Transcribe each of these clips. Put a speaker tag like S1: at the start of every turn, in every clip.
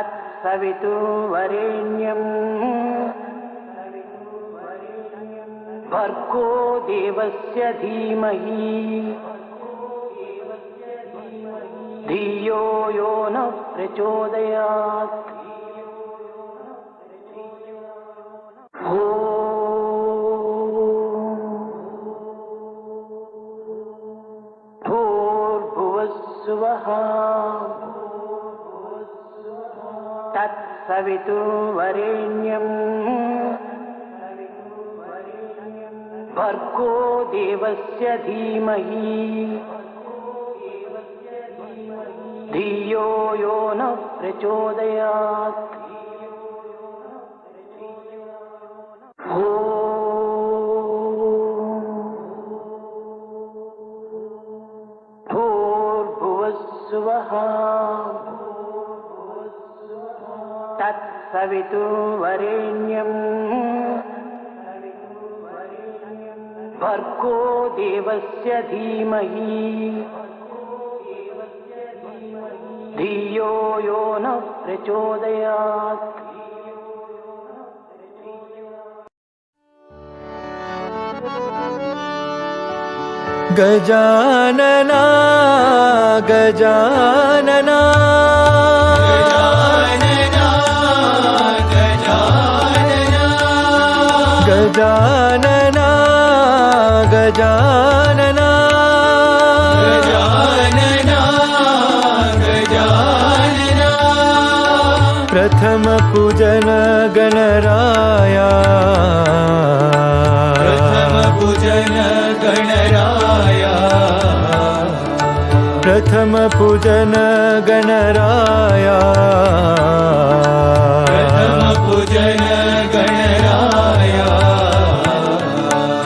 S1: तत्सवितुर्वरेण्यं भर्गो देवस्य धीमहि धियो यो नः प्रचोदयात्। भूर्भुवस्सुवः तत्सवितुर्वरेण्यं भर्गो देवस्य धीमहि धियो यो नः प्रचोदयात्। भूर्भुवस्सुवः तत्सवितुर्वरेण्यं भर्गो देवस्य धीमहि धियो यो नः प्रचोदयात्।
S2: गजानना गजानना गजानना गजानना प्रथम पूजन गणराया प्रथम पूजन गणराया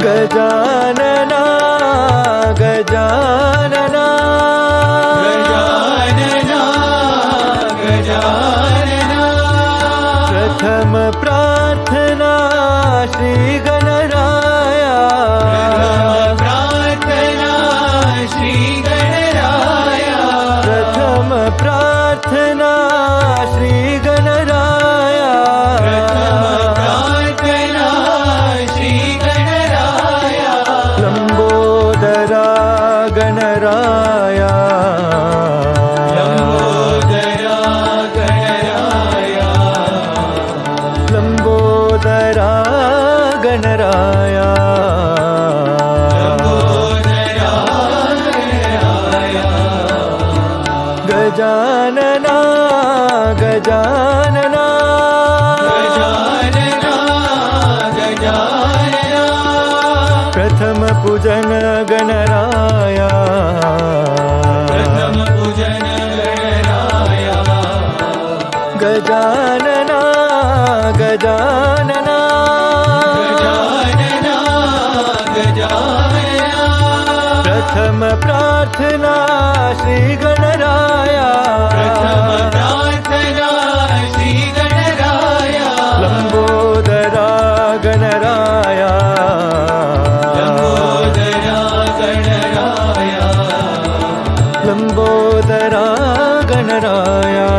S2: गजानना गजानना प्रथम प्रार्थना श्री गणराया प्रथम प्रार्थना श्री गणराया लंबोदरा गणराया लंबोदरा गणराया गजानना गजानना प्रथम पूजन गणराया गजानना गजानना प्रथम प्रार्थना श्री गणराया लंबोदरा गणराया लंबोदरा गणराया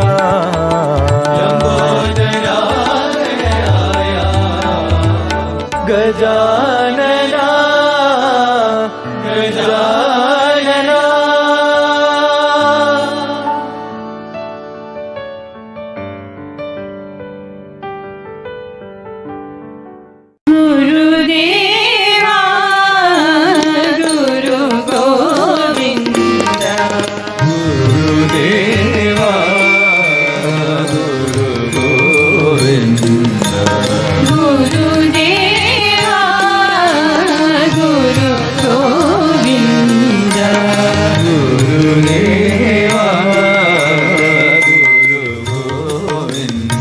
S2: गजानना गजानना
S3: गुरुदेवा गुरु गोविंद
S2: गुरुदेवा गुरु गोविंद
S3: गुरुदेवा गुरु गोविंद
S2: गुरुदेवा गुरु गोविंद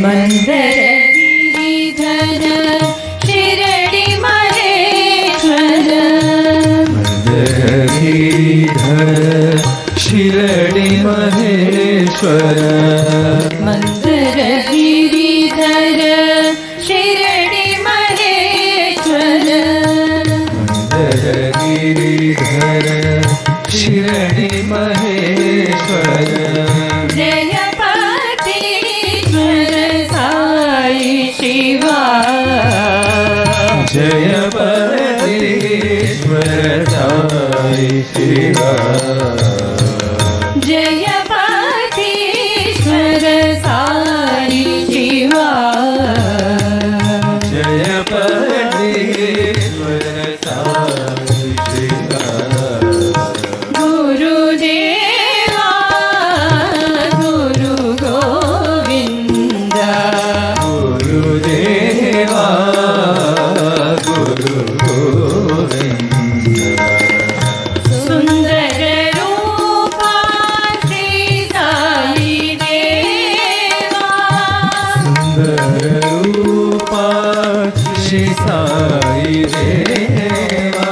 S3: मंदर गिरिधर शिरडी महेश्वर
S2: गिरिधर शिरडी महेश्वर
S3: मंदर गिरिधर शिरडी महेश्वर
S2: गिरिधर शिरडी महेश्वर
S3: जय
S2: शिवा
S3: जयपतीश्वर साई शिवा
S2: जयपतीश्वर साई शिवा
S3: गुरुदेवा गुरु गोविंद
S2: गुरुदेवा गुरु गोविंद
S3: सुंदर रूपा श्री साई देवा
S2: सुंदर रूपा श्री साई देवा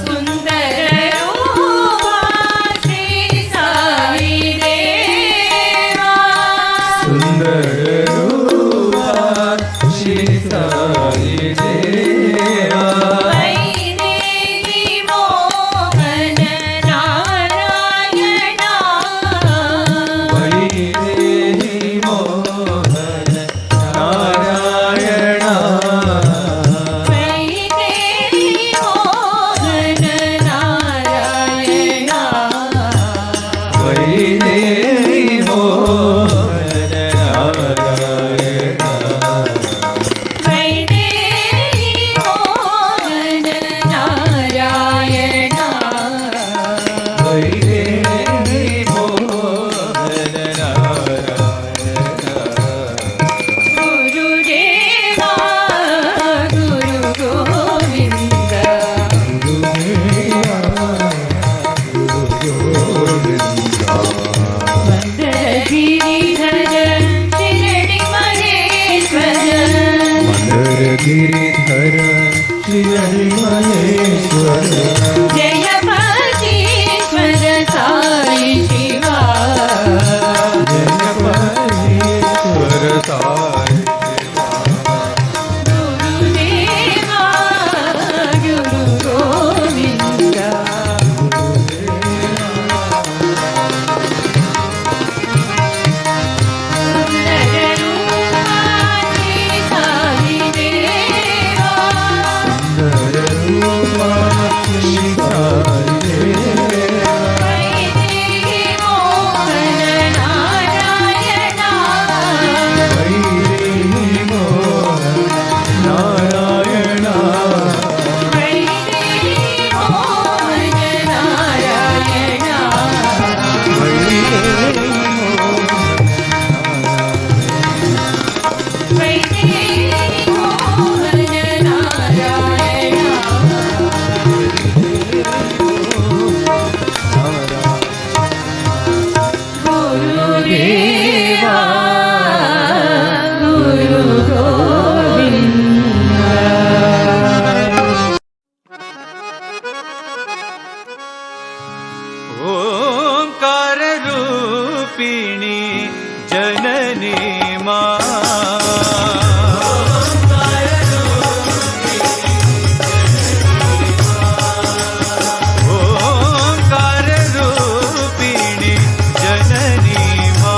S3: सुंदर रूपा श्री साई देवा
S2: सुंदर रूपा श्री साई देवा
S3: वैदेही मोहन नारायणा
S2: वैदेही मोहन नारायणा
S3: वैदेही मोहन नारायणा
S2: वैदेही मोहन नारायणा
S3: वैदेही मोहन नारायणा
S2: वैदेही मोहन नारायणा
S3: गुरुदेवा गुरु गोविंद वंदर गिरिधर शिरडी महेश्वर
S2: गिरिधर शिरडी महेश्वर
S3: जयपतीश्वर साई शिवा
S2: जयपतीश्वर साई
S3: गुरुदेवा गुरु गोविंद सुंदर रूपा श्री साई देवा
S2: सुंदर रूपा श्री साई देवा
S3: वैदेही मोहन नारायणा
S2: वैदेही मोहन नारायणा
S3: वैदेही मोहन नारायणा
S2: वैदेही
S3: वैदेही मोहन नारायणा गुरुदेवा गुरु गोविंद
S2: ओंकार रूपिणी जननी मा ओंकार रूपिणी जननी मा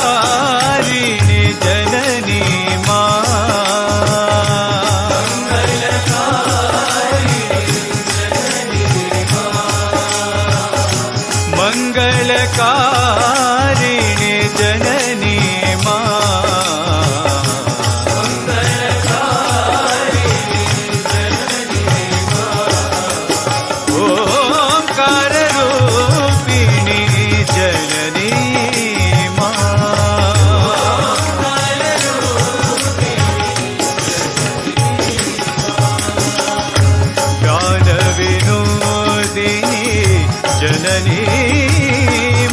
S2: मंगलकारिणी जननी मा मंगलकारिणी जननी मा ओंकार रूपिणी जननी मा ज्ञान विनोदिनी जननी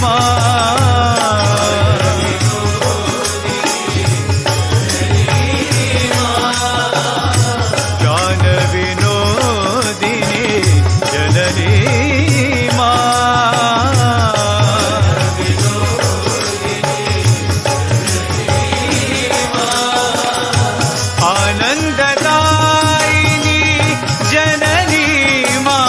S2: मा ज्ञान विनोदिनी जननी मा आनंददायिनी जननी मा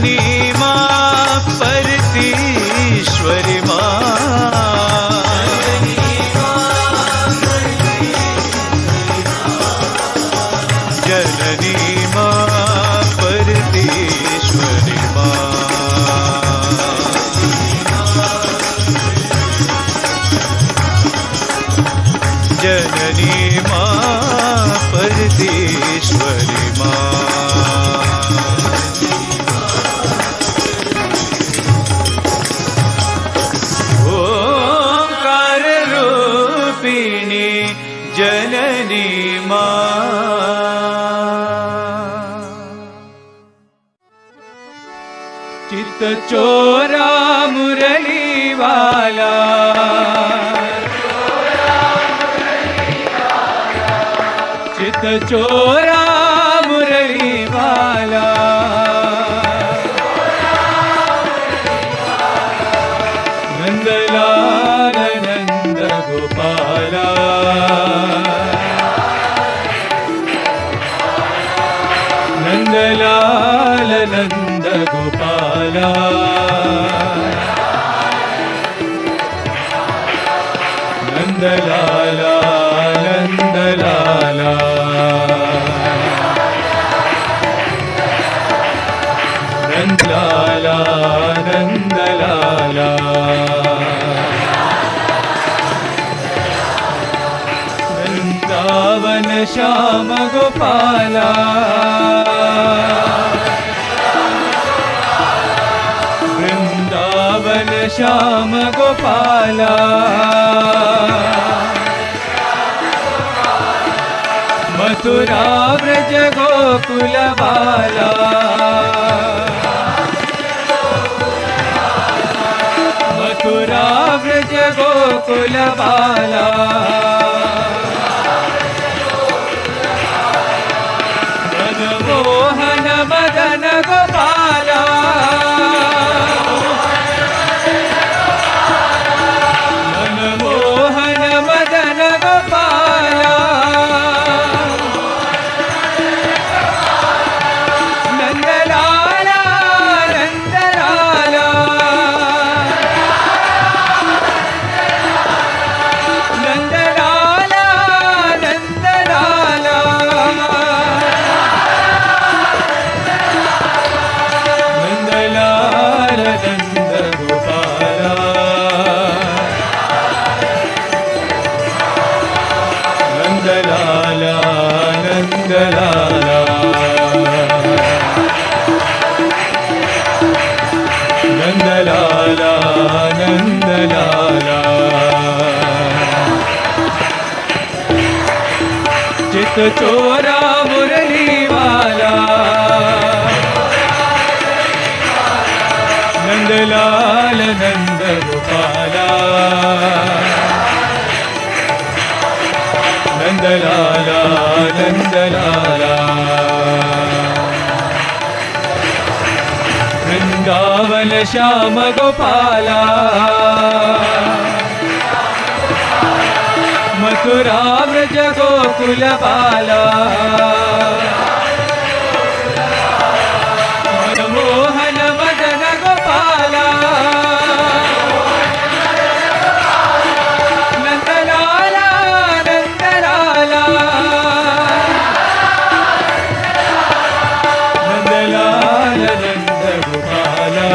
S2: जननी माँ परतीश्वरी माँ, जननी माँ परतीश्वरी माँ, जननी माँ परतीश्वरी माँ। ओंकार रूपिणी जननी माँ, चित चोरा मुरली वाला, चित चोरा मुरली वाला, नंदलाल नंद गोपाला, नंदलाल नंद गोपाला, नंदलाला नंदलाला, नंदलाला नंदलाला, वृंदावन श्याम गोपाला, वृंदावन श्याम गोपाला, मथुरा व्रज गोकुल बाला, मथुरा व्रज गोकुल बाला, मनमोहन मदन गोपाला, मनमोहन मदन गोपाला, नंदलाला नंदलाला, नंदलाला नंदलाला, नंदलाल नंद गोपाला, नंदलाला नंदलाला, नंदलाला नंदलाला, चित चोरा मुरली वाला, नंदलाल नंद गोपाला, नंदलाला नंदलाला, वृंदावन श्याम गोपाला, मथुरा व्रज गोकुल बाला, मनमोहन मदन गोपाला, नंदलाला नंदलाला, नंदलाल नंद गोपाला,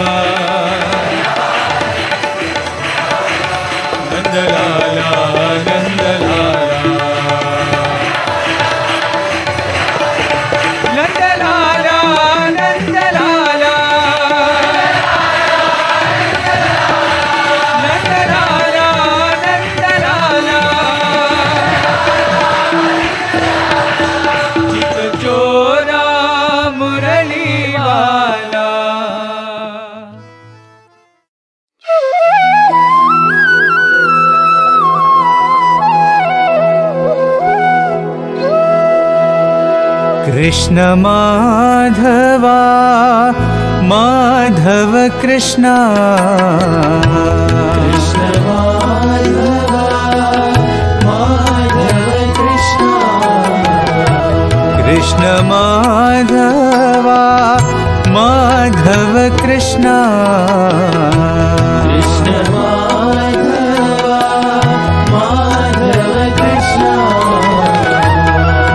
S2: नंदलाला नंदलाला, नंदलाला नंदलाला, नंदलाला नंदलाला, चित चोरा मुरली वाला। कृष्ण माधवा माधव कृष्ण, कृष्ण माधवा माधव कृष्ण, कृष्ण माधवा माधव कृष्ण
S4: कृष्ण माधव माधव कृष्ण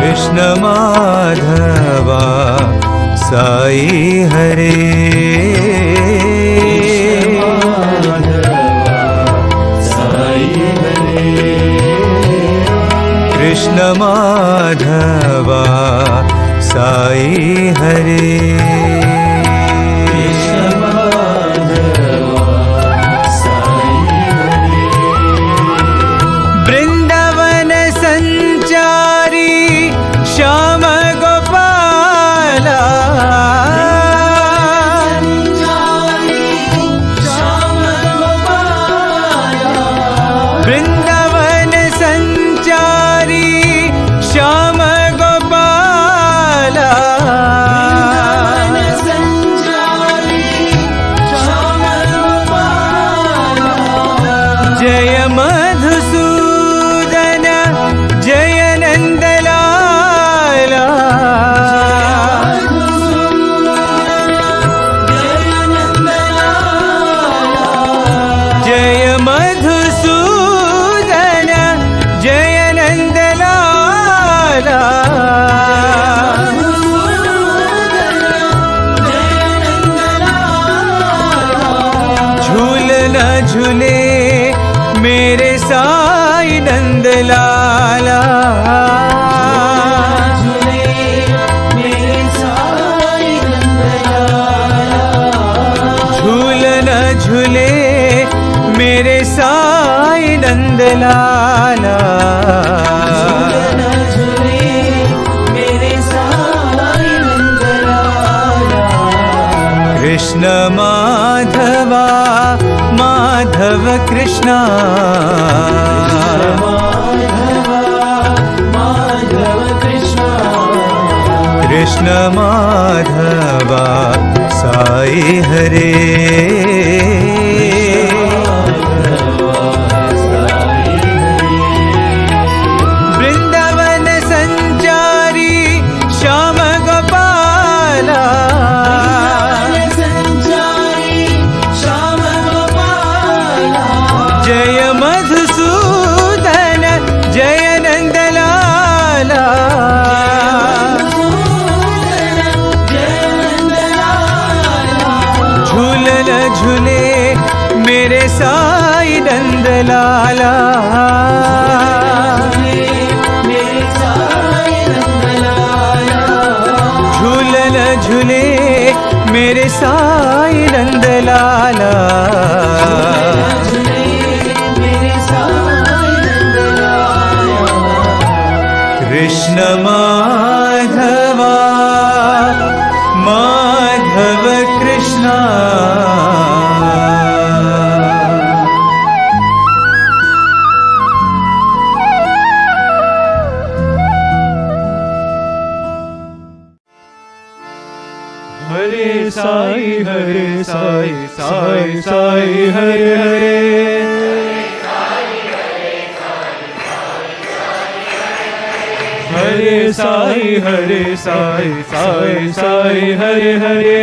S2: कृष्ण माधव साई हरे कृष्ण माधव साई हरे
S4: कृष्ण माधव साई हरे
S2: वृंदावन संचारी श्याम गोपाला
S4: श्याम गोपाला
S2: वृंदावन संचारी श्याम गोपाला
S4: संचारी श्याम गोपाला
S2: जय मधुसूदन जय नंदलाला जय मधुसूदन जय नंदलाला झूल न झूले मेरे साई नंदलाला
S4: झूले मेरे साई नंदलाला
S2: झूल न झूले मेरे साई नंदलाला
S4: झूले मेरे साई नंदलाला
S2: कृष्ण माधवा माधव कृष्ण
S4: माधव माधव कृष्ण
S2: कृष्ण माधव साई हरे वृंदावन संचारी श्याम गोपाला
S4: संचारी श्याम गोपाला
S2: जय मधुसूदन जय नंदलाला झूलन झूले मेरे साई नंदलाला
S4: मेरे साई नंदलाला
S2: झूलन झूले मेरे साई नंदलाला
S4: मेरे साई नंदलाला
S2: कृष्ण माधवा माधव कृष्ण हरे साई साई साई साई हरे हरे हरे साई साई साई हरे हरे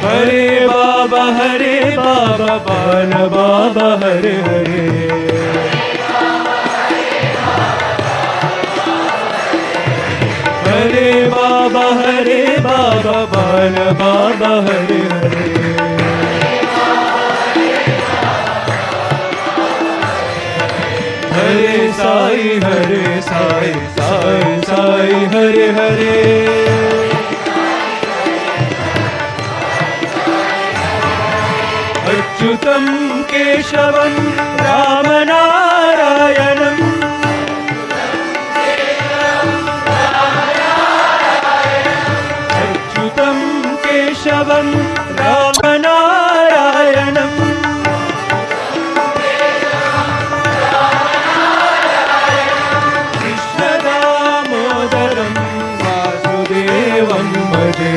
S2: हरे बाबा बान बाबा हरे हरे हरे बाबा बान बाबा हरे हरे हरे साई साई साई हरे हरे अच्युतं केशवं रामनारायणम् अच्युतं केशवं रामनारायणम् कृष्णदामोदरं वासुदेवं भजे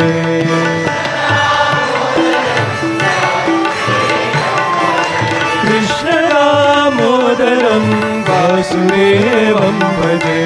S2: कृष्णदामोदरं वासुदेवं भजे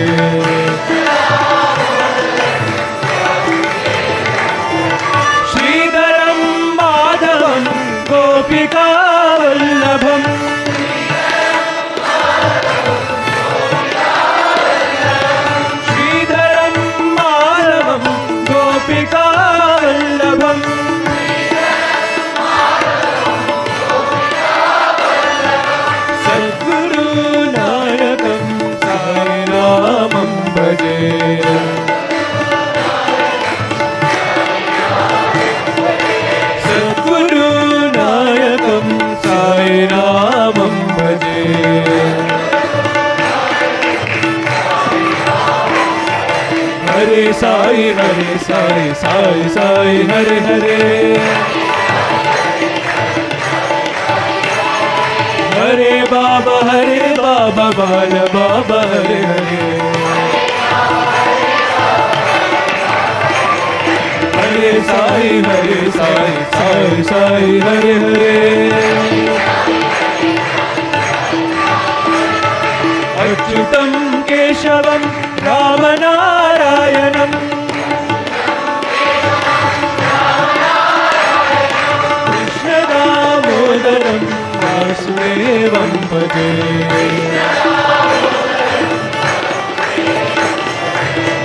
S2: Hare Sai, Hare Sai, Sai Sai, Hare Hare. Hare Baba, Bala Baba, Hare Hare. Hare Sai, Sai Sai, Hare Hare. Achyutam Keshavam Ramanarayanam Krishna Damodaram Vasudevam Bhaje.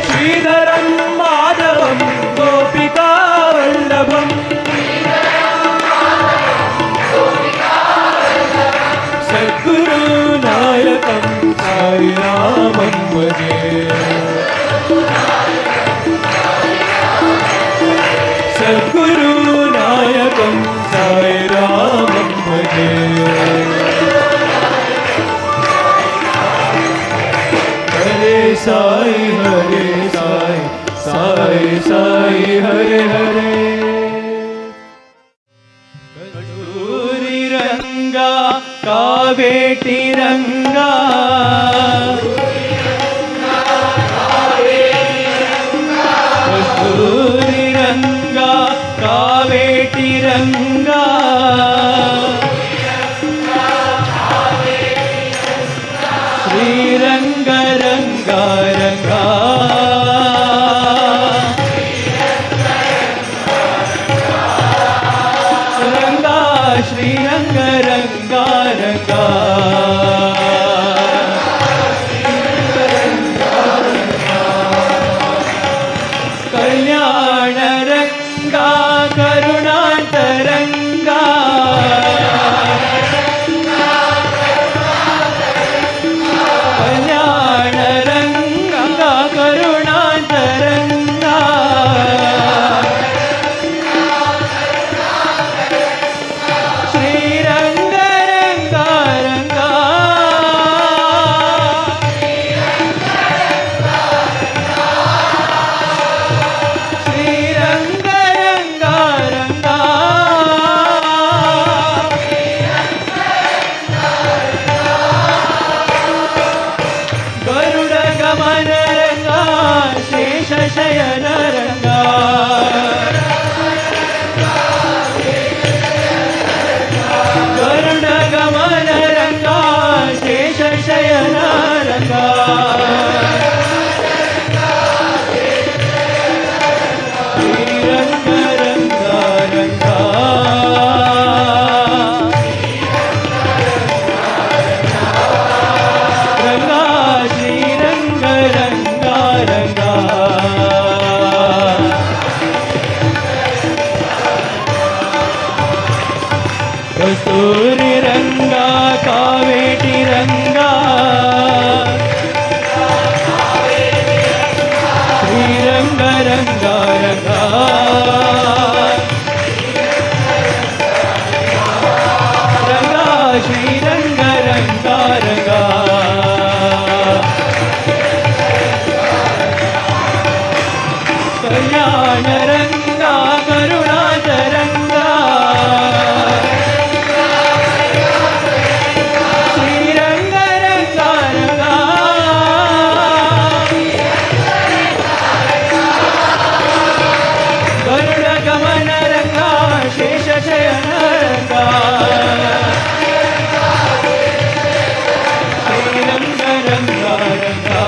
S2: Sridharam Madhavam Gopika Vallabham Sadguru Nayakam Sai Ramam Bhaje. Sadguru Nayakam Sai Ramam Bhaje. Hare Sai, Sai Sai, Hare Hare. Kasturi Ranga, Kaveti Ranga. Kasturi Ranga, Kaveti Ranga. Sri Ranga Ranga Ranga. Ranga Sri Ranga Ranga Ranga. Kalyana Ranga Karunantaranga. Kalyana Ranga Karunantaranga. Sri Ranga Ranga Ranga. Sri Ranga Ranga Ranga. Garuda Gamana Ranga, Shesha Shayana Ranga. Garuda Gamana Ranga, Shesha Shayana Ranga. Sri Ranga Ranga Ranga. Ranga Sri Ranga Ranga Ranga. Kasturi Ranga, Kaveti Ranga. Sri Ranga Ranga Ranga. Ranga Sri Ranga Ranga Ranga. Kalyana Ranga Karunantaranga. Sri Ranga Ranga Ranga. Garuda Gamana Ranga, Shesha Shayana Ranga. Sri Ranga Ranga Ranga.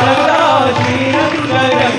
S2: Ranga Sri Ranga Ranga.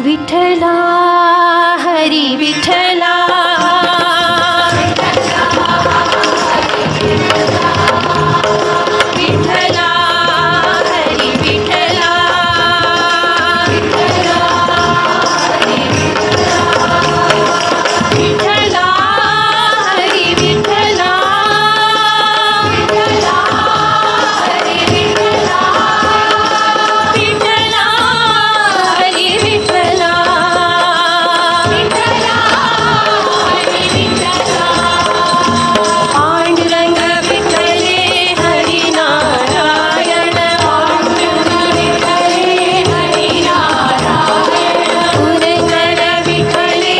S3: Vitthala हरी विठला विठला हरी विठला विठला हरी विठला विठला हरी विठला विठला हरी विठला विठला हरी विठला पांडुरंग विठले हरी नारायण पांडुरंग विठले हरी नारायण पुरंदर विठले हरी नारायण पुरंदर विठले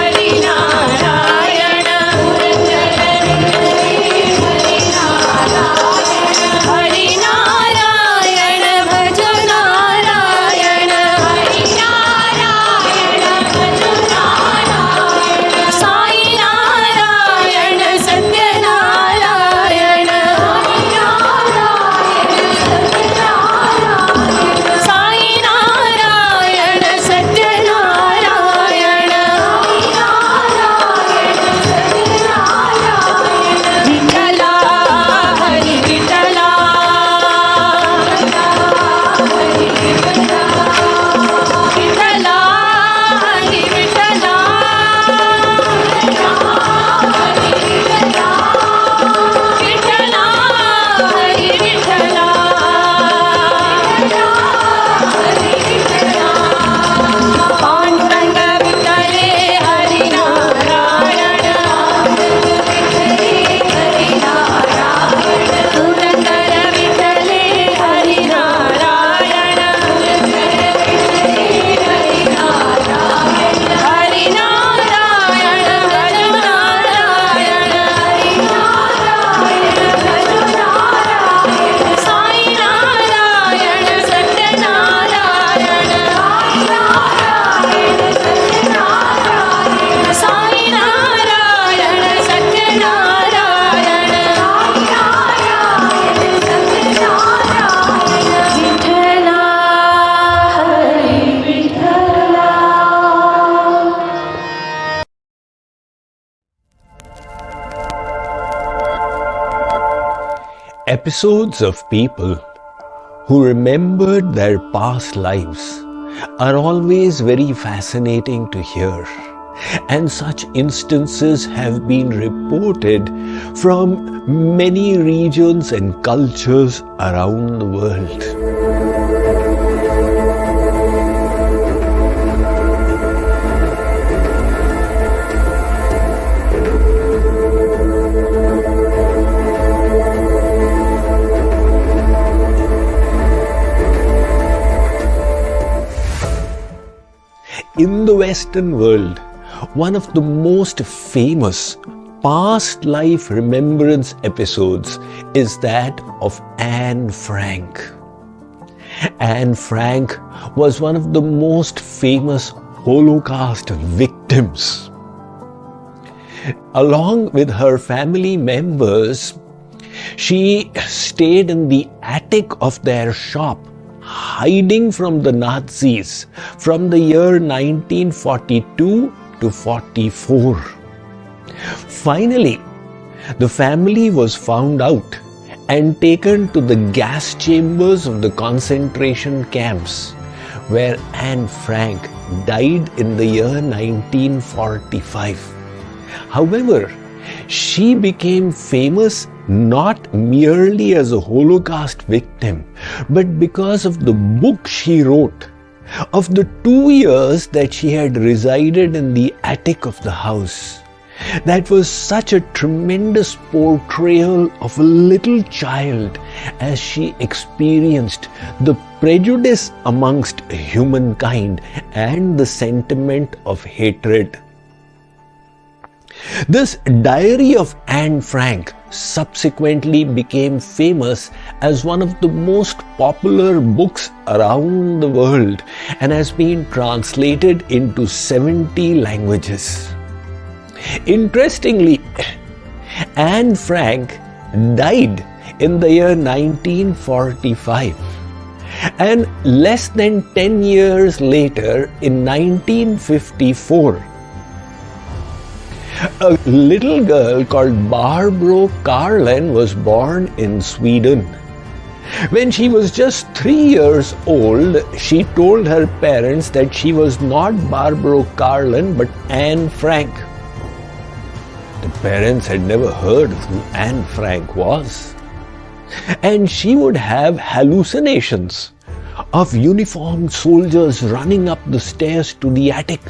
S3: हरी नारायण हरी नारायण भज नारायण हरी नारायण भज नारायण साई नारायण सत्य नारायण हरी नारायण साई नारायण सत्य नारायण हरी नारायण विठला हरी विठला विठला हरी विठला विठला हरी विठला पांडुरंग विठले हरी नारायण हरी नारायण पुरंदर विठले हरी नारायण हरी नारायण हरी नारायण भज नारायण हरी नारायण भज नारायण साई नारायण सत्य नारायण हरी नारायण सत्य नारायण साई नारायण सत्य नारायण हरी नारायण सत्य नारायण विठला हरी Vitthala
S5: Episodes of people who remembered their past lives are always very fascinating to hear, and such instances have been reported from many regions and cultures around the world. In the Western world, one of the most famous past life remembrance episodes is that of Anne Frank. Anne Frank was one of the most famous Holocaust victims. Along with her family members, she stayed in the attic of their shop, hiding from the Nazis from the year 1942 to 44. Finally, the family was found out and taken to the gas chambers of the concentration camps, where Anne Frank died in the year 1945. However, she became famous not merely as a Holocaust victim, but because of the book she wrote of the 2 years that she had resided in the attic of the house. That was such a tremendous portrayal of a little child as she experienced the prejudice amongst humankind and the sentiment of hatred. This diary of Anne Frank subsequently became famous as one of the most popular books around the world and has been translated into 70 languages. Interestingly, Anne Frank died in the year 1945. And less than 10 years later, in 1954, a little girl called Barbro Karlen was born in Sweden. When she was just 3 years old, she told her parents that she was not Barbro Karlen but Anne Frank. The parents had never heard of who Anne Frank was. And she would have hallucinations of uniformed soldiers running up the stairs to the attic,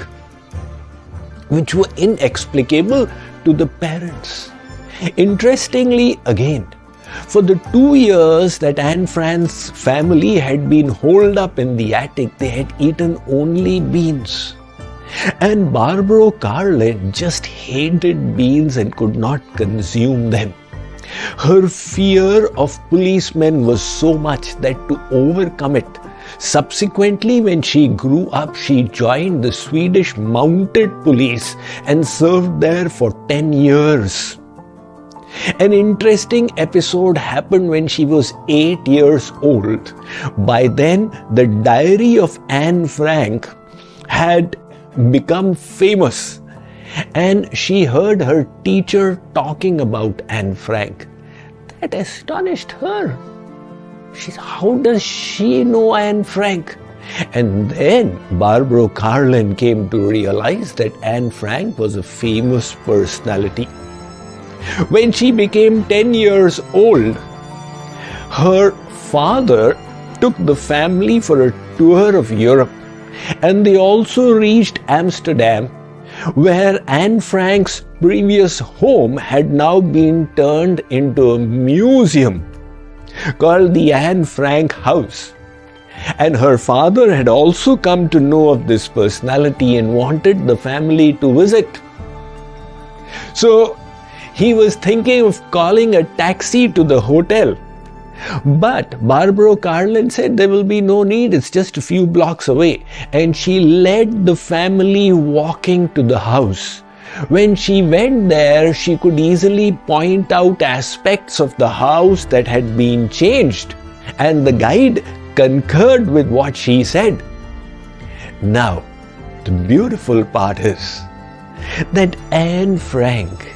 S5: which were inexplicable to the parents. Interestingly, again, for the 2 years that Anne Frank's family had been holed up in the attic, they had eaten only beans. And Barbro Karlen just hated beans and could not consume them. Her fear of policemen was so much that to overcome it, subsequently when she grew up, she joined the Swedish Mounted Police and served there for 10 years. An interesting episode happened when she was 8 years old. By then, the diary of Anne Frank had become famous, and she heard her teacher talking about Anne Frank. That astonished her. She said, how does she know Anne Frank? And then Barbro Karlen came to realize that Anne Frank was a famous personality. When she became 10 years old, her father took the family for a tour of Europe, and they also reached Amsterdam, where Anne Frank's previous home had now been turned into a museum called the Anne Frank House. And her father had also come to know of this personality and wanted the family to visit. So he was thinking of calling a taxi to the hotel. But Barbro Karlen said there will be no need, it's just a few blocks away. And she led the family walking to the house. When she went there, she could easily point out aspects of the house that had been changed. And the guide concurred with what she said. Now, the beautiful part is that Anne Frank,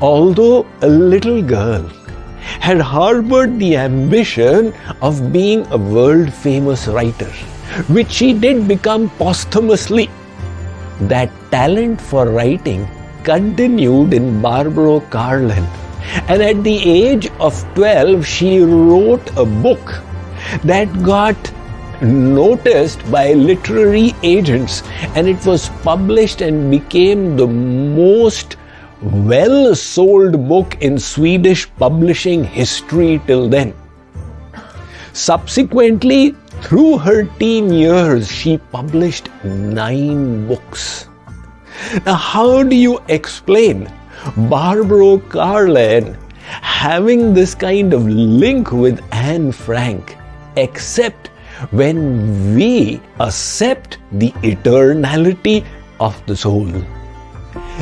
S5: although a little girl, had harbored the ambition of being a world-famous writer, which she did become posthumously. That talent for writing continued in Barbro Karlen, and at the age of 12, she wrote a book that got noticed by literary agents, and it was published and became the most well-sold book in Swedish publishing history till then. Subsequently, through her teen years, she published 9 books. Now, how do you explain Barbro Karlen having this kind of link with Anne Frank, except when we accept the eternality of the soul?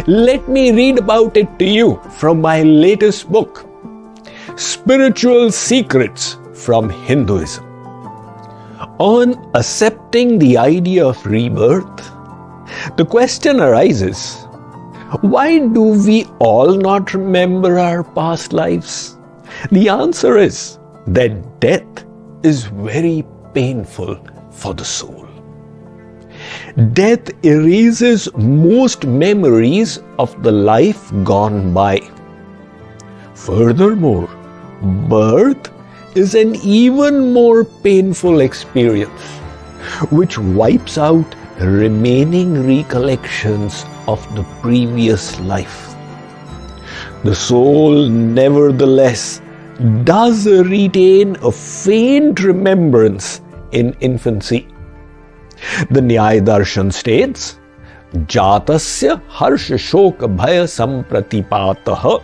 S5: Let me read about it to you from my latest book, Spiritual Secrets from Hinduism. On accepting the idea of rebirth, the question arises, why do we all not remember our past lives? The answer is that death is very painful for the soul. Death erases most memories of the life gone by. Furthermore, birth is an even more painful experience, which wipes out remaining recollections of the previous life. The soul, nevertheless, does retain a faint remembrance in infancy. The Nyaya Darshan states, Jatasya harsha shoka bhaya sampratipataha.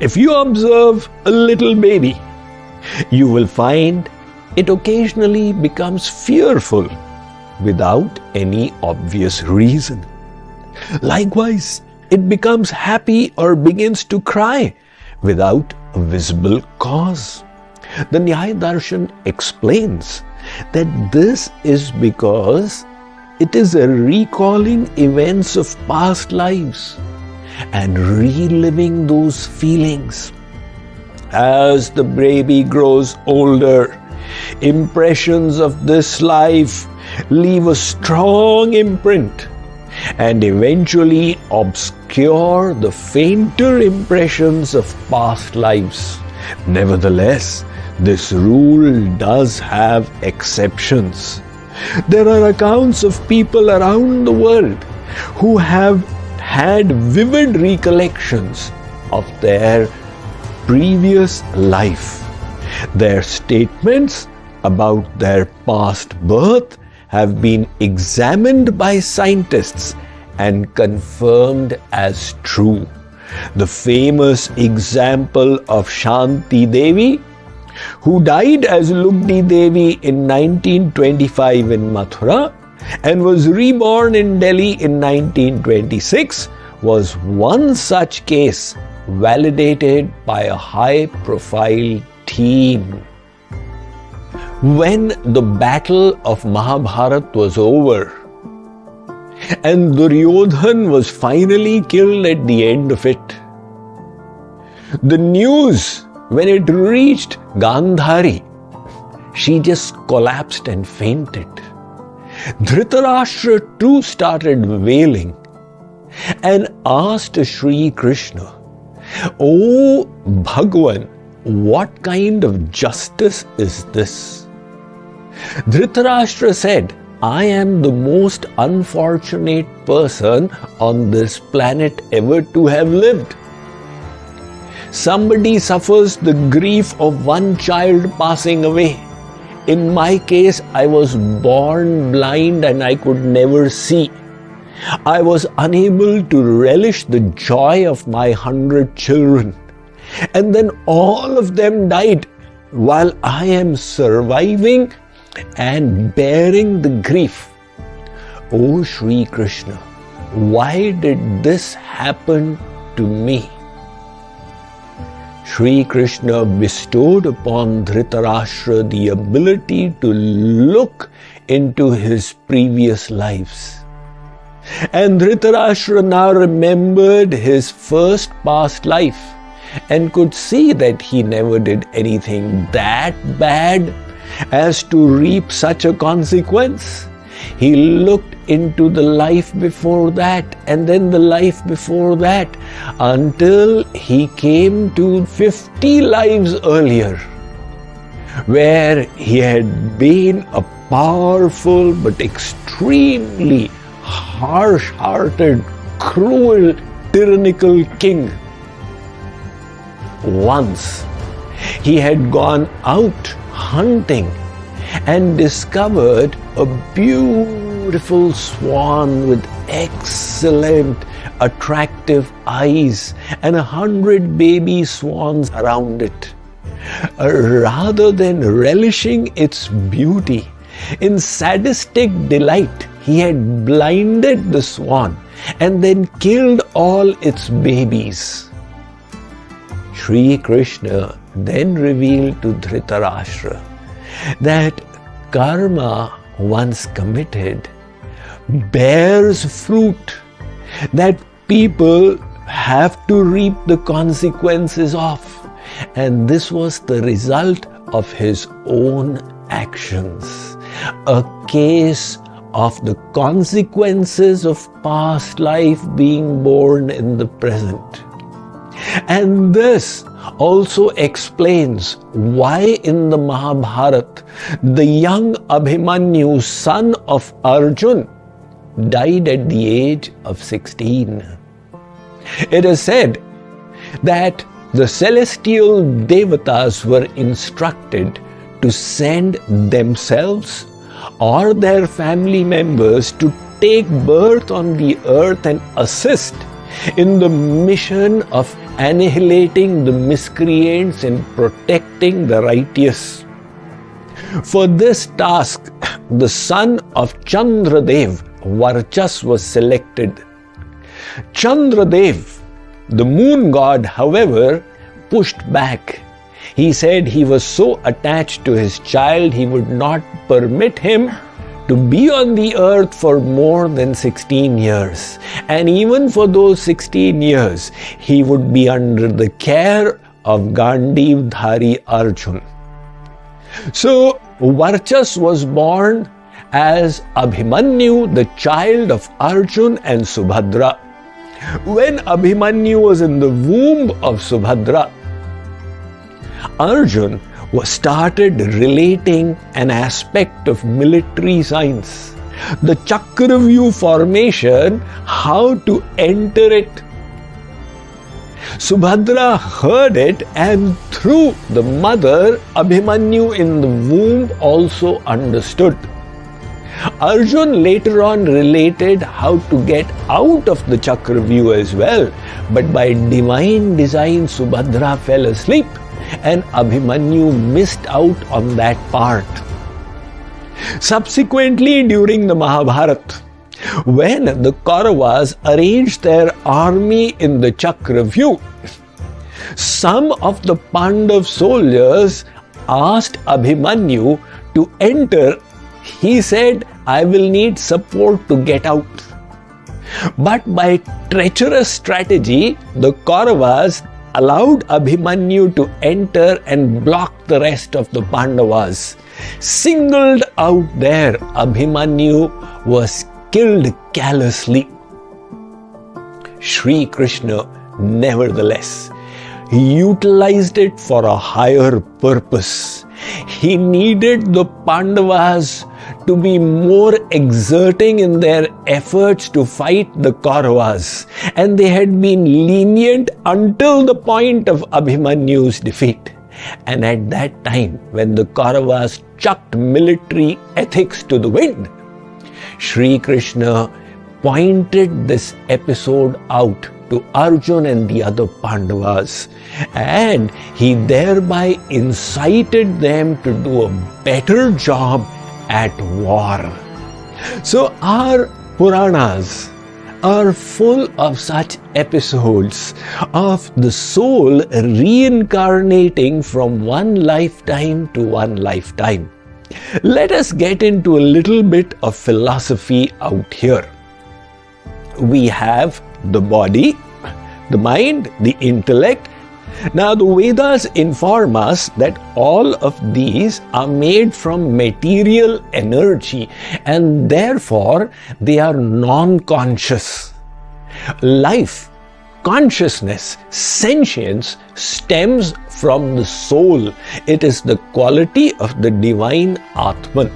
S5: If you observe a little baby, you will find it occasionally becomes fearful without any obvious reason. Likewise, it becomes happy or begins to cry without a visible cause. The Nyaya Darshan explains that this is because it is a recalling events of past lives and reliving those feelings. As the baby grows older, impressions of this life leave a strong imprint and eventually obscure the fainter impressions of past lives. Nevertheless, this rule does have exceptions. There are accounts of people around the world who have had vivid recollections of their previous life. Their statements about their past birth have been examined by scientists and confirmed as true. The famous example of Shanti Devi, who died as Lugdi Devi in 1925 in Mathura and was reborn in Delhi in 1926, was one such case validated by a high-profile team. When the battle of Mahabharata was over and Duryodhan was finally killed at the end of it, the news, when it reached Gandhari, she just collapsed and fainted. Dhritarashtra too started wailing and asked Sri Krishna, "O Bhagwan, what kind of justice is this?" Dhritarashtra said, "I am the most unfortunate person on this planet ever to have lived. Somebody suffers the grief of one child passing away. In my case, I was born blind and I could never see. I was unable to relish the joy of my 100 children. And then all of them died while I am surviving and bearing the grief. O Sri Krishna, why did this happen to me?" Sri Krishna bestowed upon Dhritarashtra the ability to look into his previous lives. And Dhritarashtra now remembered his first past life and could see that he never did anything that bad as to reap such a consequence. He looked into the life before that and then the life before that until he came to 50 lives earlier, where he had been a powerful but extremely harsh-hearted, cruel, tyrannical king. Once he had gone out hunting and discovered a beautiful swan with excellent, attractive eyes and 100 baby swans around it. Rather than relishing its beauty, in sadistic delight, he had blinded the swan and then killed all its babies. Sri Krishna then revealed to Dhritarashtra that karma once committed bears fruit that people have to reap the consequences of, and this was the result of his own actions. A case of the consequences of past life being born in the present. And this also explains why in the Mahabharata the young Abhimanyu, son of Arjun, died at the age of 16. It is said that the celestial devatas were instructed to send themselves or their family members to take birth on the earth and assist in the mission of annihilating the miscreants and protecting the righteous. For this task, the son of Chandradev, Varchas, was selected. Chandradev, the moon god, however, pushed back. He said he was so attached to his child he would not permit him to be on the earth for more than 16 years. And even for those 16 years, he would be under the care of Gandhivdhari Arjun. So Varchas was born as Abhimanyu, the child of Arjun and Subhadra. When Abhimanyu was in the womb of Subhadra, Arjun started relating an aspect of military science, the Chakravyuh formation, how to enter it. Subhadra heard it, and through the mother, Abhimanyu in the womb also understood. Arjun later on related how to get out of the Chakravyuh as well, but by divine design, Subhadra fell asleep and Abhimanyu missed out on that part. Subsequently, during the Mahabharata, when the Kauravas arranged their army in the Chakravyuh, some of the Pandav soldiers asked Abhimanyu to enter. He said, I will need support to get out. But by treacherous strategy, the Kauravas allowed Abhimanyu to enter and block the rest of the Pandavas. Singled out there, Abhimanyu was killed callously. Sri Krishna, nevertheless, utilized it for a higher purpose. He needed the Pandavas to be more exerting in their efforts to fight the Kauravas, and they had been lenient until the point of Abhimanyu's defeat. And at that time, when the Kauravas chucked military ethics to the wind, Sri Krishna pointed this episode out to Arjun and the other Pandavas, and he thereby incited them to do a better job at war. So our Puranas are full of such episodes of the soul reincarnating from one lifetime to one lifetime. Let us get into a little bit of philosophy out here. We have the body, the mind, the intellect. Now the Vedas inform us that all of these are made from material energy and therefore they are non-conscious. Life, consciousness, sentience stems from the soul. It is the quality of the divine Atman.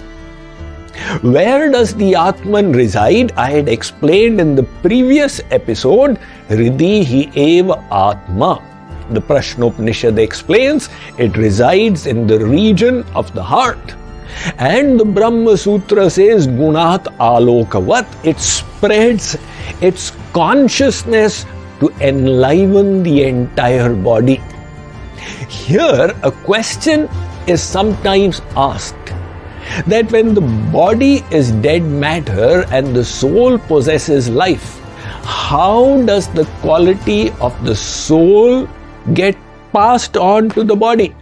S5: Where does the Atman reside? I had explained in the previous episode, Hridihi eva Atma. The Prashnopanishad explains it resides in the region of the heart. And the Brahma Sutra says, Gunat Alokavat. It spreads its consciousness to enliven the entire body. Here, a question is sometimes asked, that when the body is dead matter and the soul possesses life, how does the quality of the soul get passed on to the body?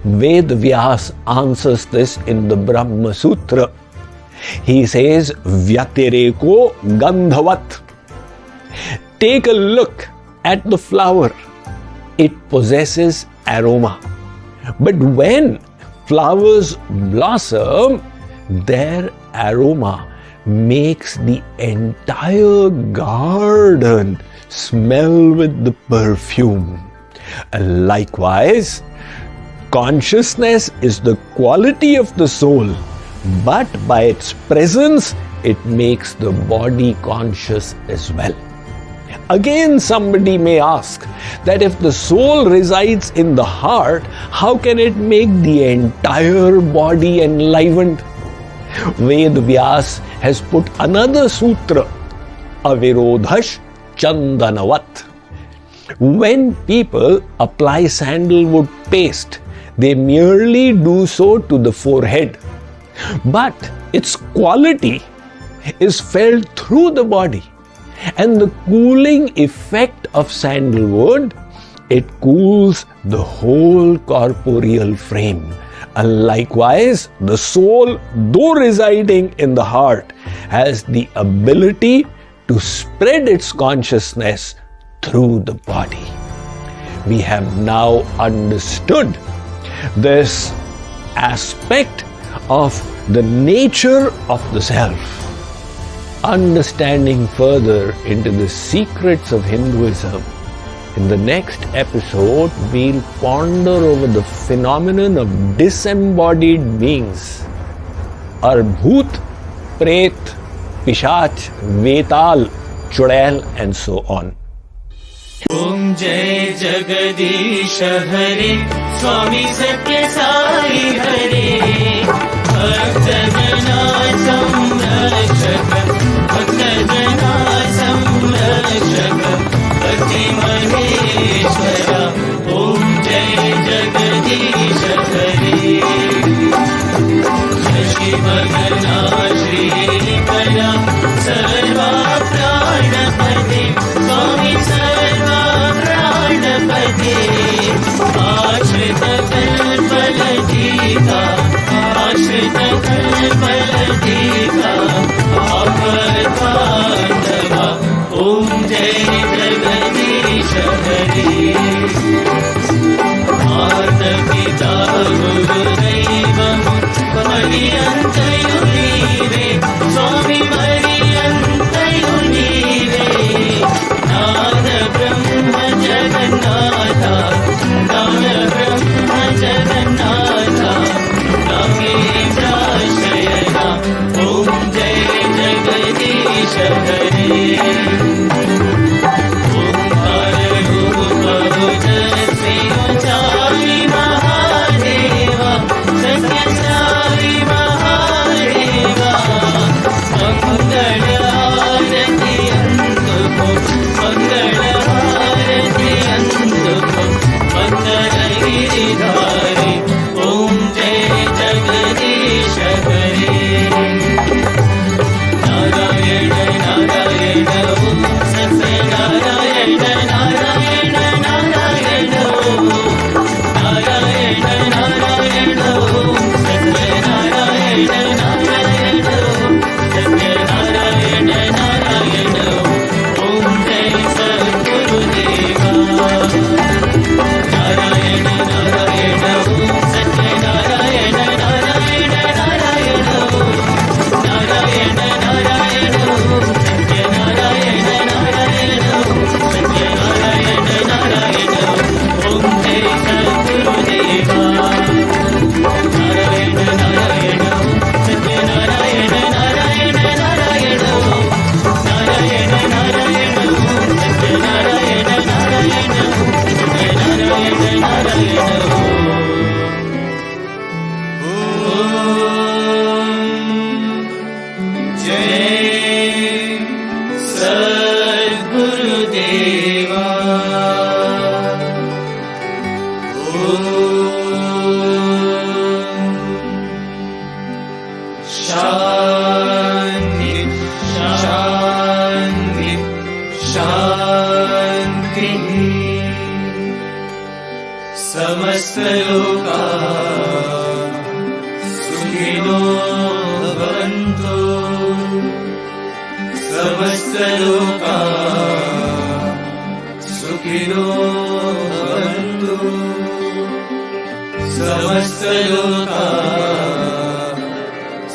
S5: Ved Vyas answers this in the Brahma Sutra. He says, Vyatireko Gandhavat. Take a look at the flower. It possesses aroma. But when flowers blossom, their aroma makes the entire garden smell with the perfume. Likewise, consciousness is the quality of the soul, but by its presence, it makes the body conscious as well. Again, somebody may ask that if the soul resides in the heart, how can it make the entire body enlivened? Ved Vyas has put another sutra, Avirodhash Chandanavat. When people apply sandalwood paste, they merely do so to the forehead, but its quality is felt through the body. And the cooling effect of sandalwood it cools the whole corporeal frame. And likewise, the soul, though residing in the heart, has the ability to spread its consciousness through the body. We have now understood this aspect of the nature of the self. Understanding further into the secrets of Hinduism, in the next episode, we'll ponder over the phenomenon of disembodied beings. Arbhut, Pret, Pishach, Vetal, Chudail, and so on.
S2: Om Jai Jagadish Hare, Swami Sathya Sai Hare, Bhaktadana Samrakshaka, Bhaktadana Samrakshaka, Bhakti Maheshwara. Om Jai Jagadish Hare, Shashi Bhagana Shri Kala, Sarva Pranapati, Swami Sarva Pranapati, Ashrita Kalpaladika, Ashrita Kalpaladika, Apadandava. Om Jai Jagadish Hare, Mata Pita Guru Daivam, Mariyantayu Neeve, Swami Mariyantayu Neeve, Nada Brahma Jagannatha, Nada Brahma Jagannatha, Nagendra Shayana. Om Jai Jagadish Hare, Om Hare Rupa Jai Sai Mahadeva, Sathya Sai Mahadeva, Mangala Arati Antuko, Mangala Arati Antuko, Mangala Giridhari. Om Jai Jagadish Hare, Narayana Narayana, Om Sathya Narayana Narayana Narayana, Narayana Narayana, Om Sathya Narayana Narayana, Sathya Narayana Narayana. Om Jai Sadgurudeva, Narayana Narayana, Om Sathya Narayana Narayana Narayana, Narayana Narayana, Om Sathya Narayana Narayana, Sathya Narayana Narayana. Om Jai Sadgurudeva, Narayana Narayana, Sathya Narayana Narayana Narayana, Narayana Narayana, Sathya Narayana Narayana, Sathya Narayana Narayana. Om Jai Sadgurudeva. Om Shanti Shanti Shanti. Samasta loka sukhino bhavantu, Samasta loka sukhino bhavantu, Samasta loka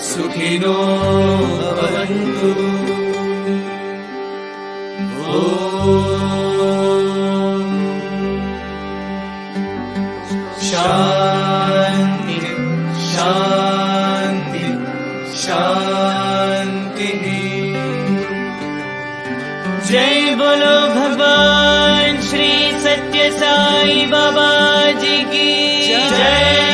S2: sukhino bhavantu. Om Shanti Shanti Shanti. जय बोलो भगवान श्री सत्य साई बाबा जी की जय।